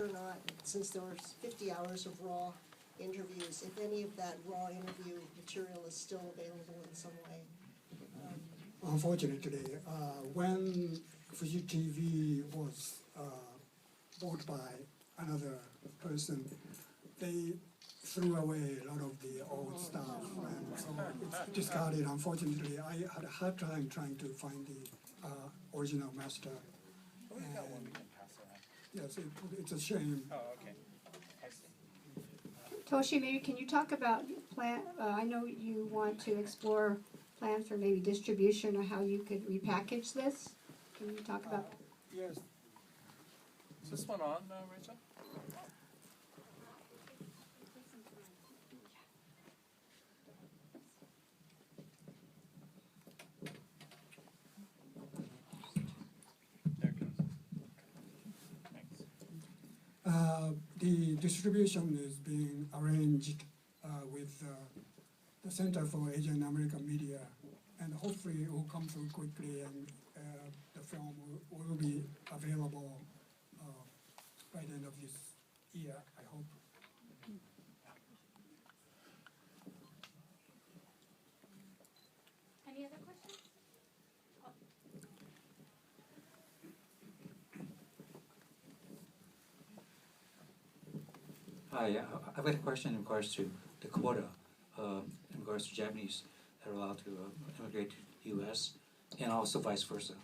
or not, since there were 50 hours of raw interviews, if any of that raw interview material is still available in some way. Unfortunately, when Fuji TV was bought by another person, they threw away a lot of the old stuff, and so it's discarded. Unfortunately, I had a hard time trying to find the original master. We've got one we can pass around. Yes, it's a shame. Oh, okay. I see. Toshi, maybe can you talk about plan? I know you want to explore plans for maybe distribution or how you could repackage this. Can you talk about? Yes. Is this one on, Rachel? There it goes. Thanks. The distribution is being arranged with the Center for Asian American Media, and hopefully it will come through quickly, and the film will be available by the end of this year, I hope. Any other questions? Oh. Hi, I've got a question in regards to the quota, in regards to Japanese that are allowed to immigrate to the U.S., and also vice versa.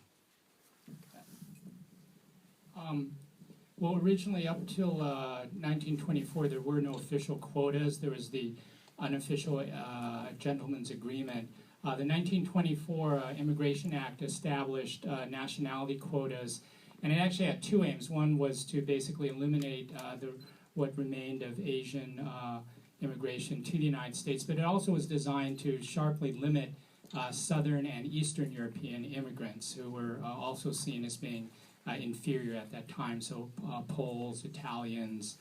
Well, originally up till 1924, there were no official quotas. There was the unofficial gentleman's agreement. The 1924 Immigration Act established nationality quotas, and it actually had two aims. One was to basically eliminate what remained of Asian immigration to the United States, but it also was designed to sharply limit Southern and Eastern European immigrants who were also seen as being inferior at that time, so Poles, Italians,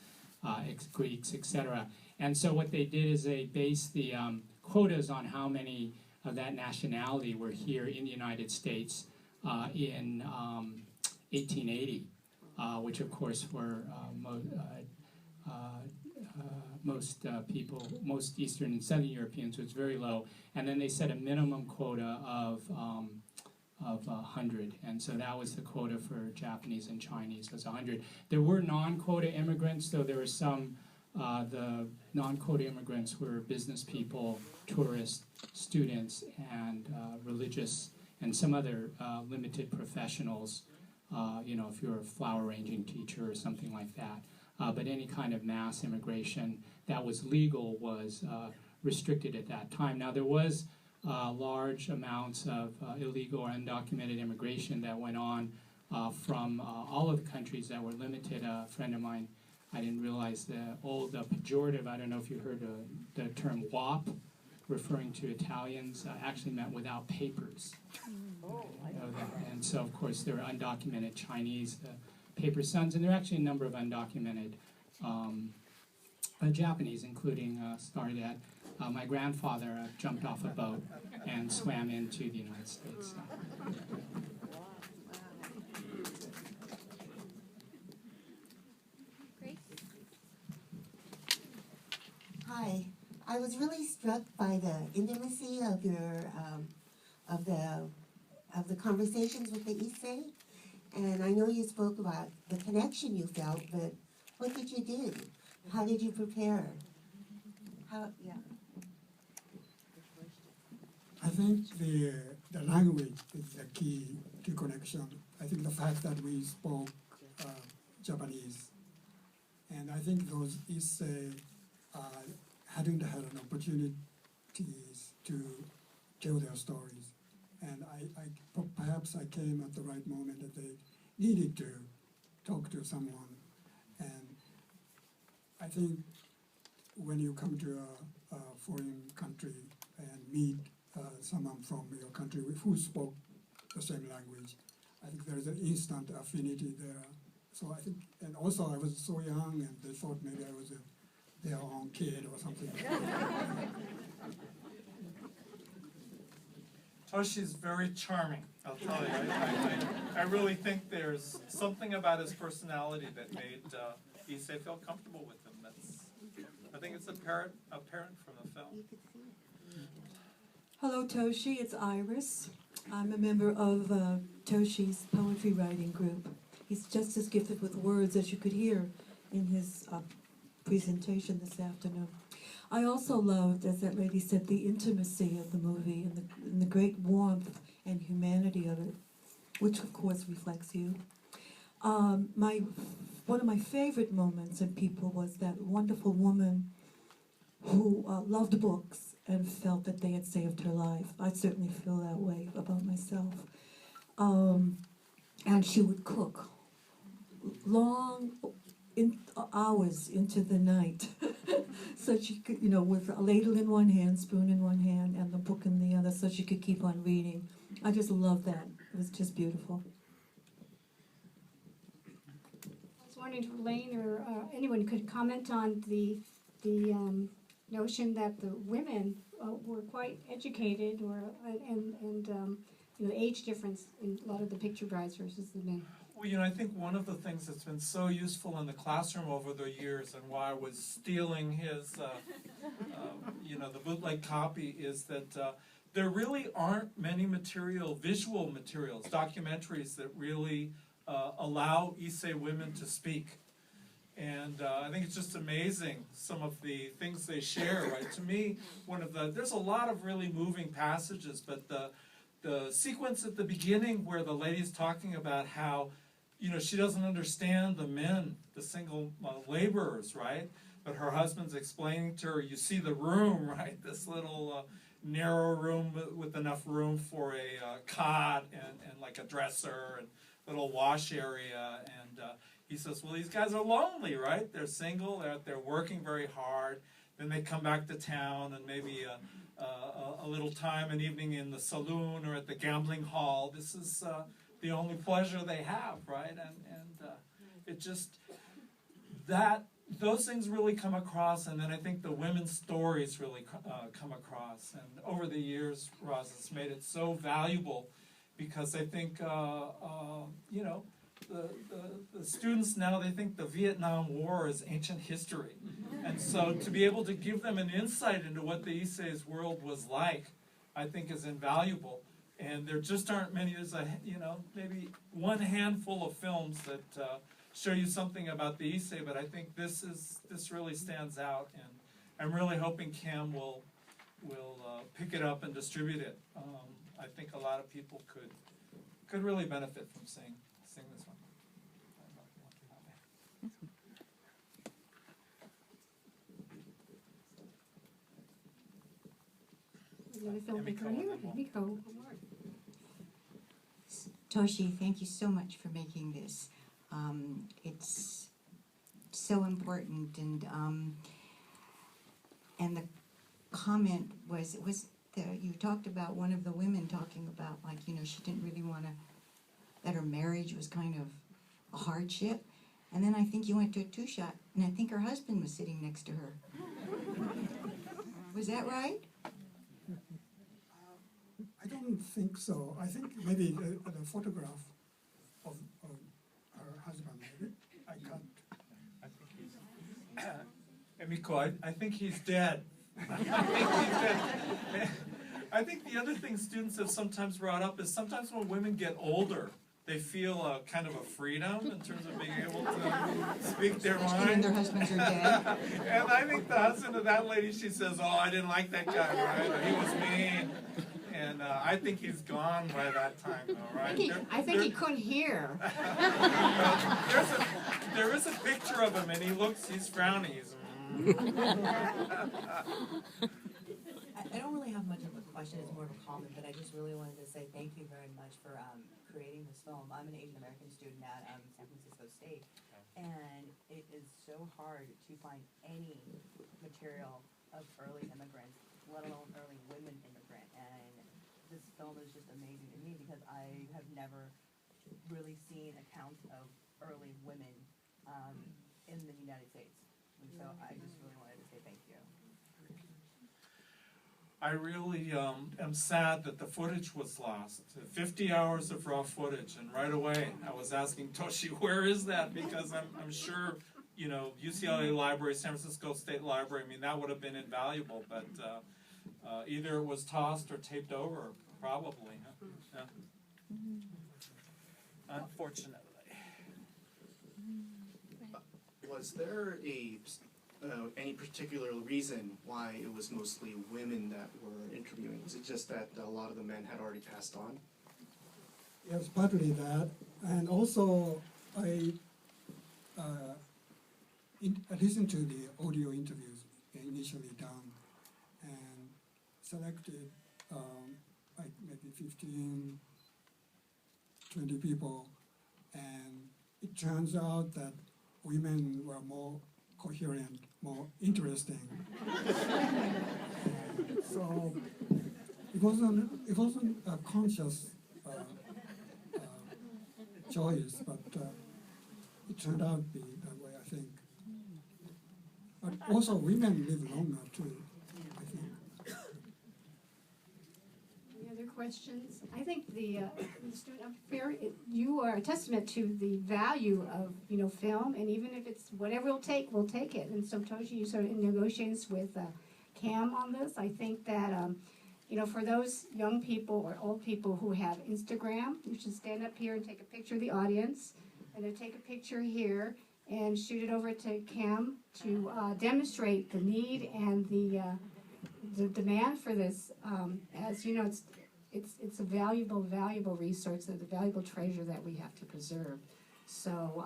Greeks, etc. And so what they did is they based the quotas on how many of that nationality were here in the United States in 1880, which of course were most Eastern and Southern Europeans was very low, and then they set a minimum quota of 100, and so that was the quota for Japanese and Chinese, was 100. There were non-quota immigrants, though there were some. The non-quota immigrants were business people, tourists, students, and religious, and some other limited professionals. If you're a flower arranging teacher or something like that. But any kind of mass immigration that was legal was restricted at that time. Now there was large amounts of illegal or undocumented immigration that went on from all of the countries that were limited. A friend of mine, I didn't realize the old pejorative, I don't know if you heard the term WAP, referring to Italians, actually meant without papers. And so of course there were undocumented Chinese, paper sons, and there are actually a number of undocumented Japanese, including started at my grandfather jumped off a boat and swam into the United States. So. Great. Hi, I was really struck by the intimacy of your of the conversations with the ISSEI. And I know you spoke about the connection you felt, but what did you do? How did you prepare? Yeah. I think the language is the key to connection. I think the fact that we spoke Japanese, and I think those ISSEI hadn't had an opportunities to tell their stories. And perhaps I came at the right moment that they needed to talk to someone. And I think when you come to a foreign country and meet someone from your country who spoke the same language, I think there is an instant affinity there. So I think, and also I was so young and they thought maybe I was their own kid or something. Toshi's very charming, I'll tell you. I really think there's something about his personality that made Issei felt comfortable with him. I think it's apparent from the film. You could see it. Hello, Toshi. It's Iris. I'm a member of Toshi's poetry writing group. He's just as gifted with words as you could hear in his presentation this afternoon. I also loved, as that lady said, the intimacy of the movie and the great warmth and humanity of it, which of course reflects you. One of my favorite moments in People was that wonderful woman who loved books and felt that they had saved her life. I certainly feel that way about myself. And she would cook long hours into the night. So she could, with a ladle in one hand, spoon in one hand, and the book in the other, so she could keep on reading. I just love that. It was just beautiful. I was wondering if Lane or anyone could comment on the notion that the women were quite educated, and the age difference in a lot of the picture brides versus the men. Well, I think one of the things that's been so useful in the classroom over the years, and why I was stealing his, the bootleg copy, is that there really aren't many visual materials, documentaries that really allow Issei women to speak. And I think it's just amazing, some of the things they share, right? To me, there's a lot of really moving passages, but the sequence at the beginning where the lady's talking about how, she doesn't understand the men, the single laborers, right? But her husband's explaining to her, you see the room, right? This little narrow room with enough room for a cot and like a dresser and little wash area. And he says, well, these guys are lonely, right? They're single, they're out there working very hard. Then they come back to town and maybe a little time, an evening in the saloon or at the gambling hall. This is the only pleasure they have, right? And it just, those things really come across, and then I think the women's stories really come across. And over the years, Roz, it's made it so valuable, because I think, the students now, they think the Vietnam War is ancient history. And so to be able to give them an insight into what the Issei's world was like, I think is invaluable. And there just aren't many, there's maybe one handful of films that show you something about the Issei, but I think this really stands out, and I'm really hoping Cam will pick it up and distribute it. I think a lot of people could really benefit from seeing this one. Toshi, thank you so much for making this. It's so important, and the comment was you talked about one of the women talking about, like, she didn't really want to, that her marriage was kind of a hardship, and then I think you went to a two-shot, and I think her husband was sitting next to her. Was that right? I don't think so. I think maybe the photograph of her husband, maybe. I can't. I think he's... Emiko, I think he's dead. I think he's dead. I think the other thing students have sometimes brought up is sometimes when women get older, they feel kind of a freedom in terms of being able to speak their mind. And their husbands are dead. And I think the husband of that lady, she says, oh, I didn't like that guy, right? Or he was mean. And I think he's gone by that time, though, right? I think he couldn't hear. There is a picture of him, and he's frowning. I don't really have much of a question, it's more of a comment, but I just really wanted to say thank you very much for creating this film. I'm an Asian American student at San Francisco State, and it is so hard to find any material of early immigrants, let alone early women immigrant, and this film is just amazing to me because I have never really seen accounts of early women in the United States, and so I just really wanted to say thank you. I really am sad that the footage was lost. 50 hours of raw footage, and right away I was asking Toshi, where is that? Because I'm sure you know, UCLA Library, San Francisco State Library, I mean, that would have been invaluable, but either it was tossed or taped over, probably. Huh? Yeah. Unfortunately. Was there any particular reason why it was mostly women that were interviewing? Was it just that a lot of the men had already passed on? Yes, partly that, and also I listened to the audio interviews initially done and selected like maybe 15, 20 people, and it turns out that women were more coherent, more interesting. So it wasn't a conscious choice, but it turned out to be that way, I think. But also women live longer too, I think. Any other questions? I think the student you are a testament to the value of film, and even if it's whatever it'll take, we'll take it. And so Toshi, you sort of in negotiations with Cam on this. I think that for those young people or old people who have Instagram, you should stand up here and take a picture of the audience, and then take a picture here and shoot it over to Cam to demonstrate the need and the demand for this. As you know, it's a valuable resource, and a valuable treasure that we have to preserve. So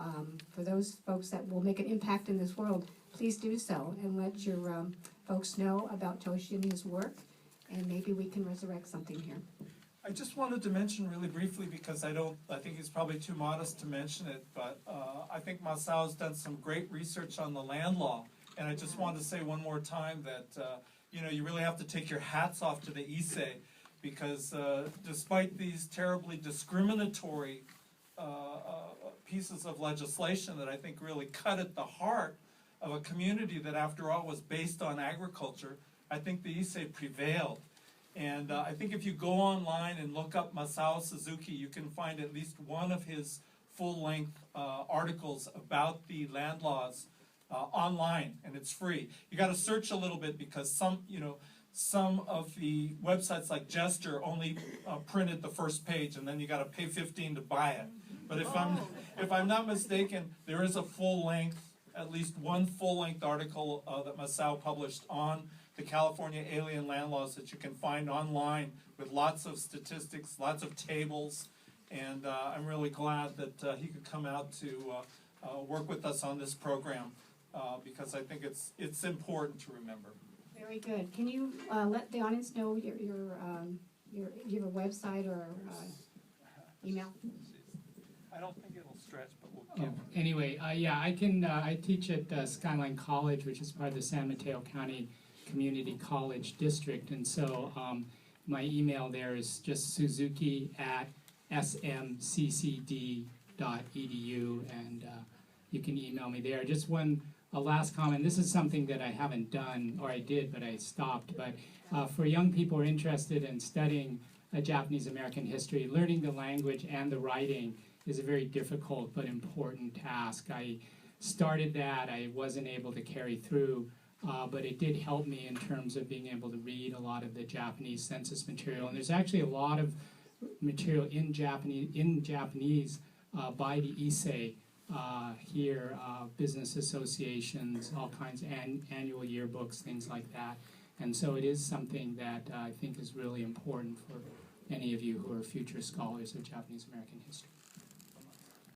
for those folks that will make an impact in this world, please do so and let your folks know about Toshi and his work, and maybe we can resurrect something here. I just wanted to mention really briefly, because I think he's probably too modest to mention it, but I think Masao's done some great research on the land law, and I just wanted to say one more time that you really have to take your hats off to the ISSEI, because despite these terribly discriminatory pieces of legislation that I think really cut at the heart of a community that after all was based on agriculture, I think the ISSEI prevailed. And I think if you go online and look up Masao Suzuki, you can find at least one of his full-length articles about the land laws online, and it's free. You got to search a little bit, because some of the websites like Jester only printed the first page, and then you got to pay $15 to buy it. But if I'm not mistaken, there is a full-length, at least one full-length article that Masao published on the California alien land laws that you can find online, with lots of statistics, lots of tables, and I'm really glad that he could come out to work with us on this program, because I think it's important to remember. Very good. Can you let the audience know you have a website or email? I don't think it'll stretch, but we'll Yeah. Anyway, I can. I teach at Skyline College, which is part of the San Mateo County Community College District, and so my email there is just suzuki@smccd.edu, and you can email me there. Just a last comment. This is something that I haven't done, or I did, but I stopped. But for young people who are interested in studying Japanese American history, learning the language and the writing is a very difficult but important task. I started that. I wasn't able to carry through. But it did help me in terms of being able to read a lot of the Japanese census material. And there's actually a lot of material in Japanese by the ISSEI here, business associations, all kinds of annual yearbooks, things like that. And so it is something that I think is really important for any of you who are future scholars of Japanese American history.